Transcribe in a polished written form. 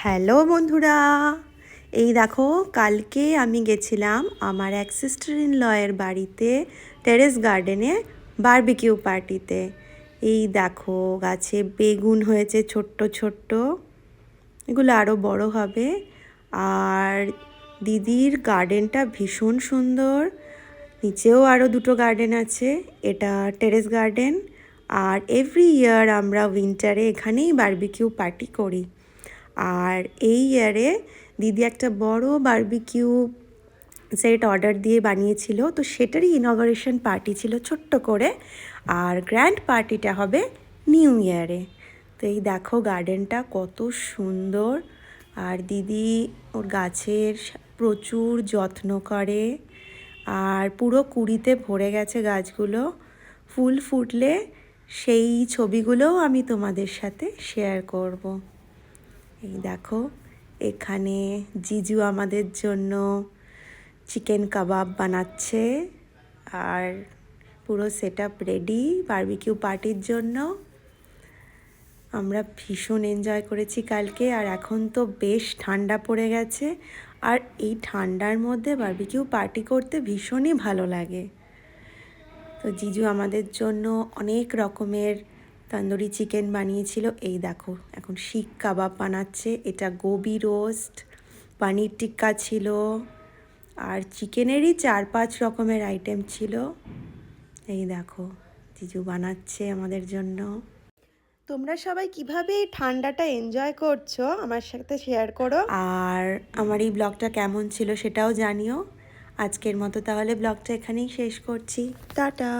Hello বন্ধুরা, এই দেখো কালকে আমি গেছিলাম আমার এক সিস্টার ইন লয়ের বাড়িতে টেরেস গার্ডেনে বারবিকিউ পার্টিতে। এই দেখো গাছে বেগুন হয়েছে ছোট্ট ছোট্ট, এগুলো আরও বড় হবে। আর দিদির গার্ডেনটা ভীষণ সুন্দর, নিচেও আরও দুটো গার্ডেন আছে, এটা টেরেস গার্ডেন। আর এভরি ইয়ার আমরা উইন্টারে এখানেই বারবিকিউ পার্টি করি। আর এই ইয়ারে দিদি একটা বড় বারবিকিউ সেট অর্ডার দিয়ে বানিয়েছিল, তো সেটারই ইনগরেশন পার্টি ছিল ছোট্ট করে। আর গ্র্যান্ড পার্টিটা হবে নিউ ইয়ারে। তো এই দেখো গার্ডেনটা কত সুন্দর। আর দিদি ওর গাছের প্রচুর যত্ন করে, আর পুরো কুঁড়িতে ভরে গেছে গাছগুলো। ফুল ফুটলে সেই ছবিগুলোও আমি তোমাদের সাথে শেয়ার করব। এই দেখো এখানে জিজু আমাদের জন্য চিকেন কাবাব বানাচ্ছে, আর পুরো সেট আপ রেডি বারবিকিউ পার্টির জন্য। আমরা ভীষণ এনজয় করেছি কালকে, আর এখন তো বেশ ঠান্ডা পড়ে গেছে, আর এই ঠান্ডার মধ্যে বারবিকিউ পার্টি করতে ভীষণই ভালো লাগে। তো জিজু আমাদের জন্য অনেক রকমের তন্দুরি চিকেন বানিয়েছিল। এই দেখো এখন শিক কাবাব বানাচ্ছে, এটা গোবি রোস্ট, পানির টিক্কা ছিল, আর চিকেনেরই 4-5 রকমের আইটেম ছিল। এই দেখো জিজু বানাচ্ছে আমাদের জন্য। তোমরা সবাই কিভাবে এই ঠান্ডাটা এনজয় করছো আমার সাথে শেয়ার করো, আর আমার এই ব্লগটা কেমন ছিল সেটাও জানিও। আজকের মতো তাহলে ব্লগটা এখানেই শেষ করছি, টাটা।